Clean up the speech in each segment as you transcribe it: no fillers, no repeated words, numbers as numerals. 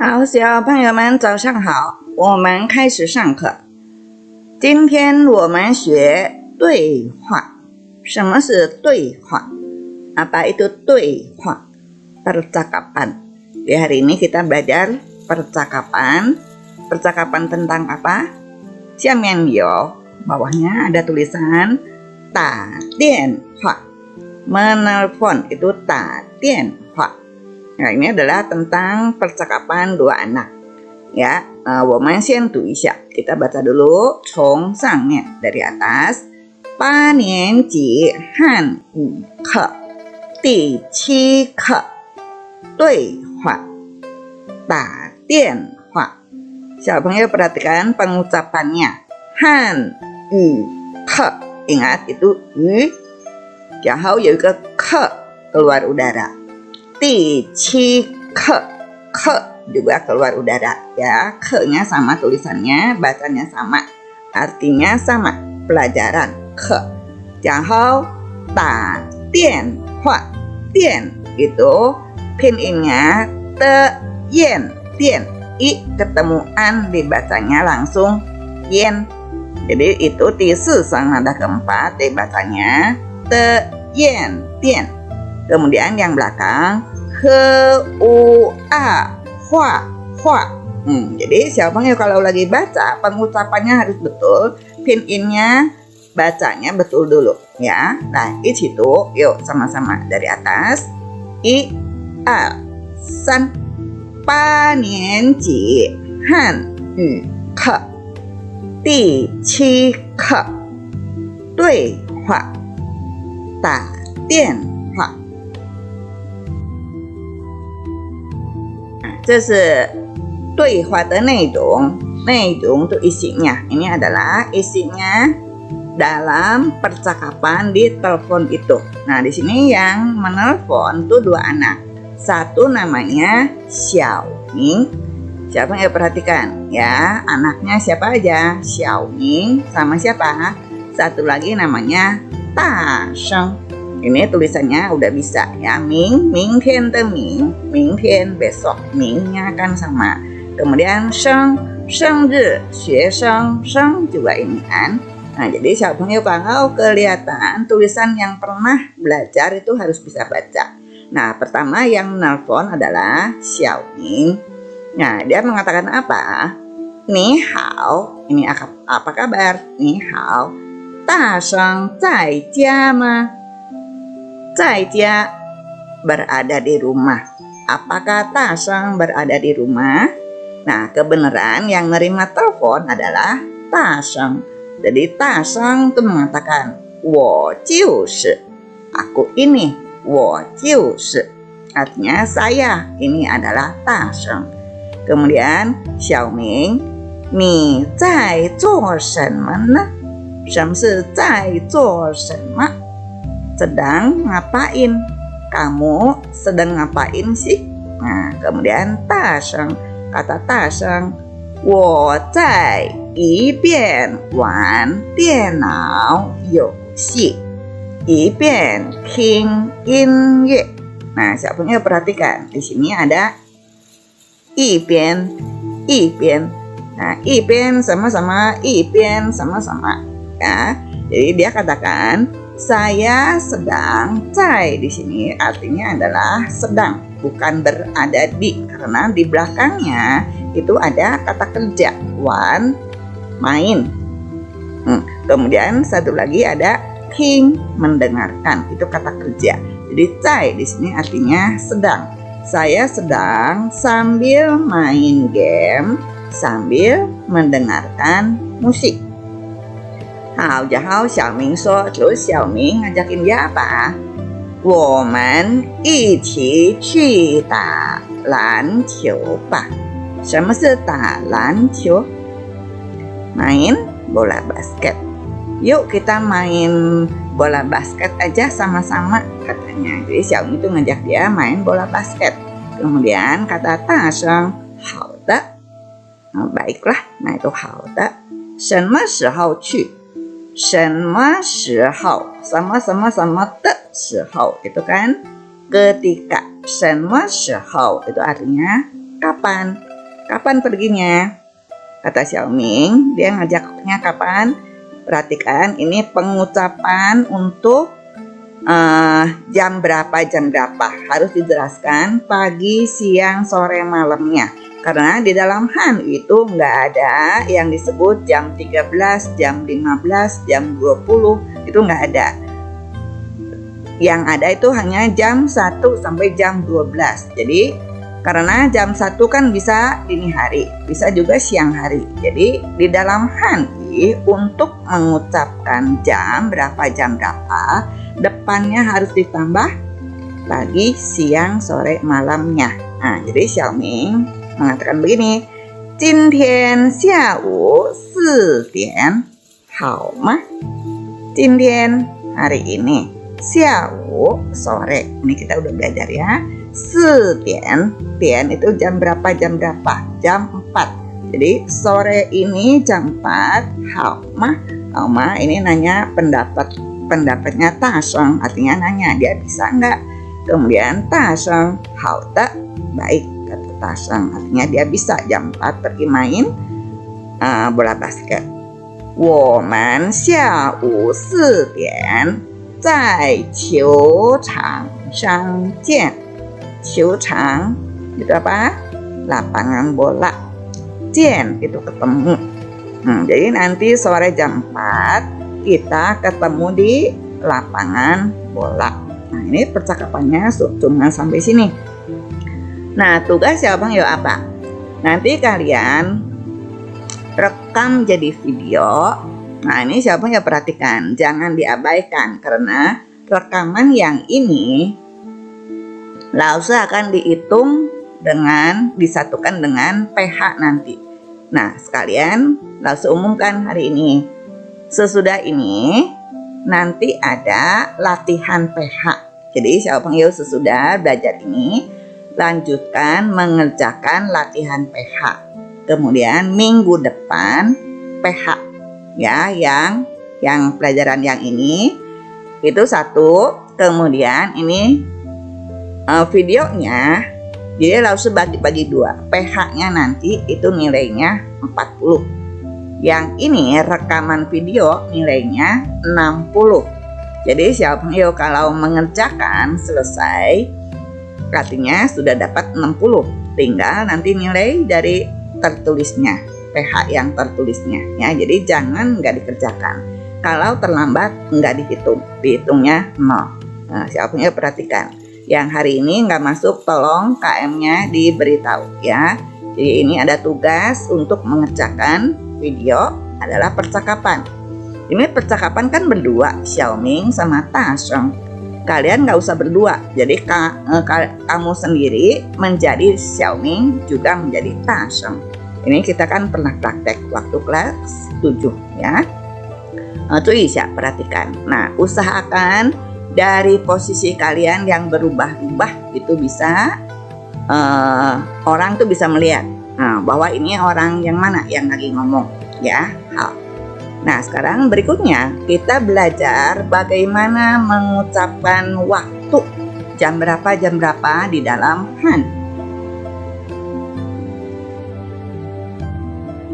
好，小朋友们早上好，我们开始上课。今天我们学对话。什么是对话？Apa itu 对话 percakapan. Di hari ini kita belajar percakapan. Percakapan tentang apa? 下面有 bawahnya ada tulisan 打电话. Menelpon itu 打电话. Nah, ini adalah tentang percakapan dua anak. Ya, 我们先读一下. Kita baca dulu 从上面 dari atas. 8年级汉语课第7课对话打电话. 小朋友 perhatikan pengucapannya. 汉语课 ingat itu 语 然后有一个课 keluar udara. 第7课 ke juga keluar udara ya. Ke-nya sama tulisannya, bacanya sama, artinya sama, pelajaran ke. 然后打电话 电 itu pinginnya te yen tian i ketemu an dibacanya langsung yen. Jadi itu di sesang nada keempat dibacanya te yen tian. Kemudian yang belakang he u a hua hua. Jadi siapanya kalau lagi baca pengucapannya harus betul, pinginnya bacanya betul dulu ya. Nah, di situ yuk sama-sama dari atas. 1 2 3 8年级汉语课第7课对话打电话。这是对话的内容itu isinya. Ini adalah isinya dalam percakapan di telepon itu. Nah, di sini yang menelpon tuh dua anak. Satu namanya Xiaoming. Siapa yang perhatikan ya? Anaknya siapa aja? Xiaoming sama siapa? Satu lagi namanya Ta Sheng. Ini tulisannya udah bisa ya. Ming, mingtian de ming, mingtian besok, mingnya kan sama. Kemudian Sheng, Shengri, xue Sheng, Sheng juga ini kan. Nah, jadi siapanya kalau kelihatan tulisan yang pernah belajar itu harus bisa baca. Nah, pertama yang nelpon adalah Xiaoming. Nah, dia mengatakan apa? Ni hao, ini apa kabar? Ni hao. Da Sheng zai jia ma? Zai jia berada di rumah. Apakah Da Sheng berada di rumah? Nah, kebenaran yang nerima telepon adalah Da Sheng. Jadi Da Sheng itu mengatakan 我就是, aku ini, 我就是, artinya saya, ini adalah Da Sheng. Kemudian Xiaoming, 你在做什么呢？什么是在做什么？ sedang ngapain? Kamu sedang ngapain sih? Nah, kemudian Da Sheng, kata Da Sheng, 我在一边玩电脑游戏一边听音乐. Nah, siapanya perhatikan di sini ada 一边 Nah, 一边 sama-sama, 一边 sama-sama ya. Jadi dia katakan saya sedang zai di sini artinya adalah sedang, bukan berada di, karena di belakangnya itu ada kata kerja wan, main. Kemudian satu lagi ada ting, mendengarkan, itu kata kerja. Jadi zai di sini artinya sedang. Saya sedang sambil main game, sambil mendengarkan musik. 好，然后小明说 terus 小明 ngajakin dia apa? 我们一起去打篮球吧。什么是打篮球？ main bola basket. Yuk kita main bola basket aja sama-sama katanya. Jadi Xiaoming itu ngajak dia main bola basket. Kemudian kata Da Sheng, 好的. Baiklah. Nah, itu 好的. 什么时候去？什么时候 sama-sama de 时候itu kan ketika. 什么时候 itu artinya kapan. Kapan perginya? Kata Xiaoming, dia ngajaknya kapan? Perhatikan, ini pengucapan untuk jam berapa harus dijelaskan pagi, siang, sore, malamnya. Karena di dalam Han itu nggak ada yang disebut jam 13, jam 15, jam 20, itu nggak ada. Yang ada itu hanya jam 1 sampai jam 12. Jadi karena jam 1 kan bisa dini hari, bisa juga siang hari. Jadi di dalam Hanyi untuk mengucapkan jam berapa, depannya harus ditambah pagi, siang, sore, malamnya. Nah, jadi Xiaoming mengatakan begini, 今天下午4点好吗? 今天hari ini, 下午sore. Ini kita udah belajar ya. 4点 itu jam berapa? Jam 4. Jadi sore ini jam 4. Hao ma ini nanya pendapatnya Tasheng, artinya nanya dia bisa enggak. Kemudian Tasheng hao de, baik, kata Tasheng, artinya dia bisa jam 4 pergi main bola basket. 我们下午4点在球场上见. 球场itu apa? Lapangan bola. Jian itu ketemu. Jadi nanti sore jam 4 kita ketemu di lapangan bola. Nah, ini percakapannya cuma sampai sini. Nah, tugas Xiaobang yuk apa? Nanti kalian rekam jadi video. Nah, ini Xiaobang ya perhatikan, jangan diabaikan karena rekaman yang ini Lao-Su akan dihitung disatukan dengan PH nanti. Nah, sekalian Lao-Su umumkan hari ini. Sesudah ini nanti ada latihan PH. Jadi Xiaobang Yu sesudah belajar ini lanjutkan mengerjakan latihan PH. Kemudian minggu depan PH ya, yang pelajaran yang ini itu satu. Kemudian ini videonya jadi Lao-Su bagi dua. PH-nya nanti itu nilainya 40. Yang ini rekaman video nilainya 60. Jadi Xiaobang Yu kalau mengerjakan selesai artinya sudah dapat 60. Tinggal nanti nilai dari tertulisnya, PH yang tertulisnya ya. Jadi jangan nggak dikerjakan. Kalau terlambat nggak dihitungnya 0. Nah, Xiaobang Yu perhatikan. Yang hari ini nggak masuk, tolong KM-nya diberitahu ya. Jadi ini ada tugas untuk mengerjakan video adalah percakapan. Ini percakapan kan berdua, Xiaoming sama Tasheng. Kalian nggak usah berdua. Jadi kamu sendiri menjadi Xiaoming juga menjadi Tasheng. Ini kita kan pernah praktek waktu kelas 7 ya. Cuy, perhatikan. Nah, usahakan dari posisi kalian yang berubah-ubah itu bisa orang tuh bisa melihat bahwa ini orang yang mana yang lagi ngomong ya. Nah, sekarang berikutnya kita belajar bagaimana mengucapkan waktu jam berapa di dalam Han.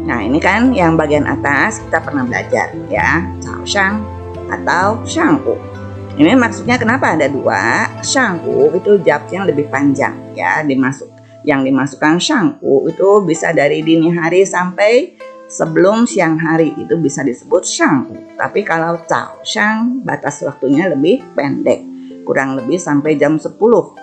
Nah, ini kan yang bagian atas kita pernah belajar ya, Cao Shang atau Shanggu. Ini maksudnya kenapa ada dua? Shanggu itu jawabnya lebih panjang ya, yang dimasukkan Shanggu itu bisa dari dini hari sampai sebelum siang hari, itu bisa disebut Shanggu. Tapi kalau Cao Shang batas waktunya lebih pendek, kurang lebih sampai jam 10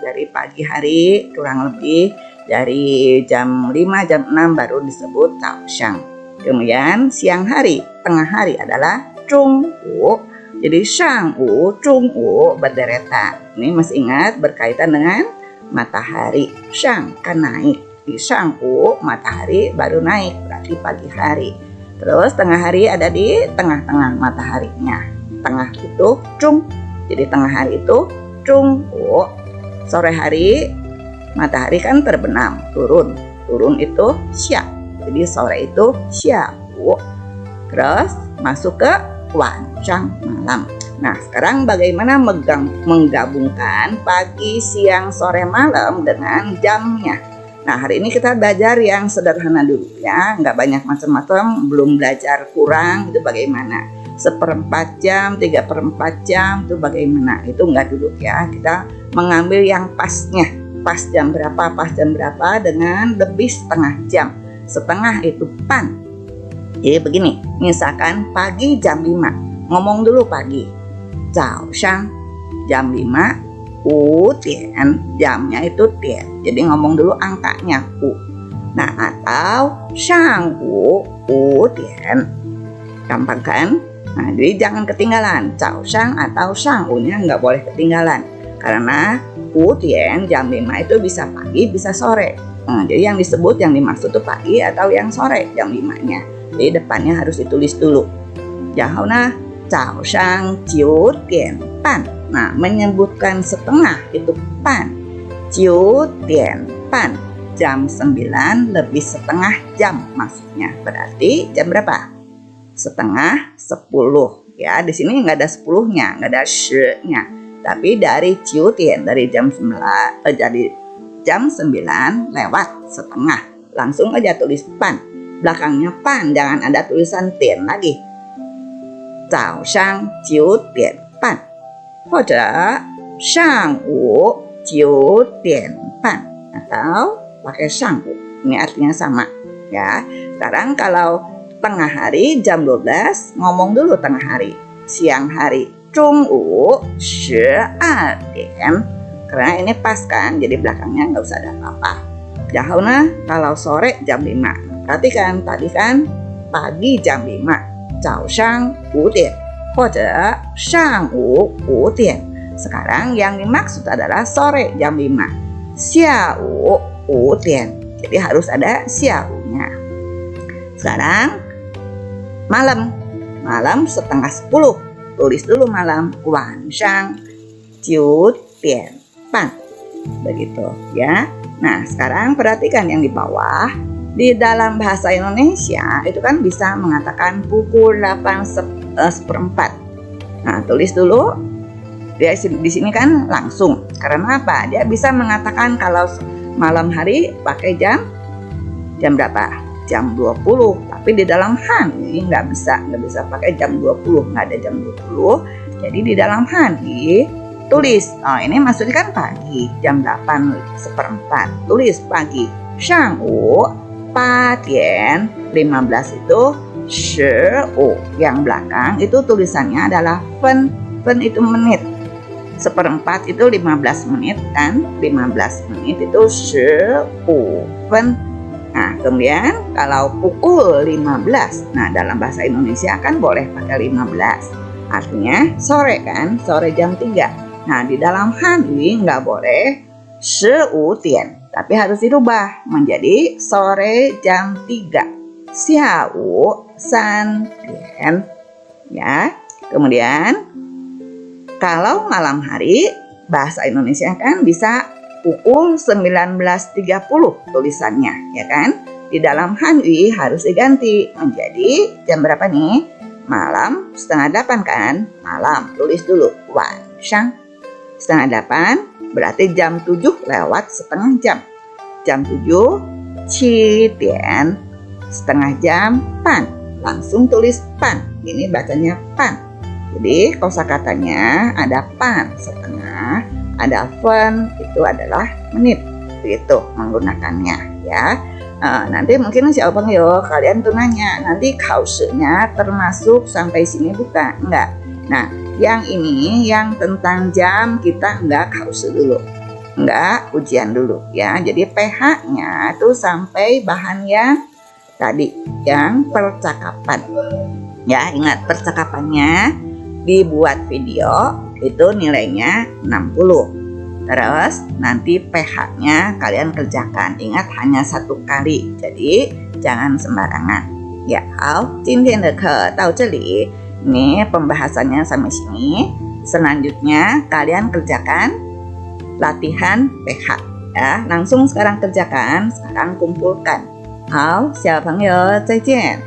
dari pagi hari, kurang lebih dari jam 5 jam 6 baru disebut Cao Shang. Kemudian siang hari, tengah hari adalah Zhongwu. Jadi Shangwu, Zhongwu berderetan. Ini masih ingat berkaitan dengan matahari. Shang kan naik. Di Shangwu matahari baru naik, berarti pagi hari. Terus tengah hari ada di tengah-tengah mataharinya. Tengah itu Zhong. Jadi tengah hari itu Zhongwu. Sore hari matahari kan terbenam, turun. Turun itu Xia. Jadi sore itu Xiawu. Terus masuk ke Wanshang, malam. Nah, sekarang bagaimana menggabungkan pagi, siang, sore, malam dengan jamnya. Nah, hari ini kita belajar yang sederhana dulu ya, nggak banyak macam-macam, belum belajar kurang itu bagaimana. 1/4 jam, 3/4 jam itu bagaimana, itu nggak dulu ya. Kita mengambil yang pasnya, pas jam berapa dengan lebih setengah jam. Setengah itu pan. Jadi begini, misalkan pagi jam 5, ngomong dulu pagi. 早上 jam 5, 5点, jamnya itu tian. Jadi ngomong dulu angkanya 5. Nah, atau 上午5点. Gampang kan? Nah, jadi jangan ketinggalan. 早上 atau 上午nya nggak boleh ketinggalan. Karena 5点, jam 5 itu bisa pagi, bisa sore. Nah, jadi yang disebut, yang dimaksud itu pagi atau yang sore, jam 5-nya. Jadi depannya harus ditulis dulu. 然后呢，早上9点半. Nah, menyebutkan setengah itu pan. 9点半, jam 9 lebih setengah jam maksudnya. Berarti jam berapa? Setengah 10. Ya, di sini nggak ada 10-nya, nggak ada shi-nya. Tapi dari 9点, dari jam 9, jadi jam 9 lewat setengah. Langsung aja tulis pan. Belakangnya pan, jangan ada tulisan tian lagi. 早上9点半 或者上午9点半 atau pakai 上午. Ini artinya sama ya. Sekarang kalau tengah hari jam 12, ngomong dulu tengah hari. Siang hari 中午12点. Karena ini pas kan, jadi belakangnya nggak usah ada apa-apa. Jauhnya kalau sore jam 5. Perhatikan tadi kan pagi jam 5. 早上5点或者上午5点. Sekarang yang dimaksud adalah sore jam 5. 下午5点. Jadi harus ada 下午nya. Sekarang malam. Malam setengah 10. Tulis dulu malam. 晚上9点半. Begitu ya. Nah, sekarang perhatikan yang di bawah. Di dalam bahasa Indonesia itu kan bisa mengatakan pukul 8:04. Nah, tulis dulu. Dia di sini kan langsung. Karena apa? Dia bisa mengatakan kalau malam hari pakai jam berapa? Jam 20. Tapi di dalam han ini nggak bisa pakai jam 20, nggak ada jam 20. Jadi di dalam han tulis. Oh, ini maksudnya kan pagi, jam 8:04. Tulis pagi. 上午8点 15 itu 15. Yang belakang itu tulisannya adalah fen. Fen itu menit. 1/4 itu 15 menit kan? 15 menit itu 15 fen. Nah, kemudian kalau pukul 15. Nah, dalam bahasa Indonesia kan boleh pakai 15. Artinya sore kan? Sore jam 3. Nah, di dalam Hanyu nggak boleh 15 点. Tapi harus dirubah menjadi sore jam 3. 下午3点. Ya. Kemudian kalau malam hari bahasa Indonesia kan bisa pukul 19.30 tulisannya, ya kan? Di dalam Hanyu harus diganti menjadi jam berapa nih? Malam 7:30 kan? Malam. Tulis dulu 晚上 7:30. Berarti jam 7 lewat setengah jam. Jam 7, 7点, setengah jam, pan. Langsung tulis pan. Ini bacanya pan. Jadi kosakatanya ada pan setengah, ada fen, itu adalah menit. Begitu menggunakannya ya. Nanti mungkin siapa kalian tuh nanya, nanti kausnya termasuk sampai sini bukan? Enggak. Nah, yang ini yang tentang jam kita enggak kaus dulu, enggak ujian dulu ya. Jadi PH-nya itu sampai bahan yang tadi, yang percakapan ya. Ingat, percakapannya dibuat video itu nilainya 60. Terus nanti PH-nya kalian kerjakan. Ingat, hanya 1 kali, jadi jangan sembarangan ya. 好，今天的课到这里。Ini pembahasannya sampai sini. Selanjutnya kalian kerjakan latihan PH ya. Langsung sekarang kerjakan, sekarang kumpulkan. 好，小朋友再见。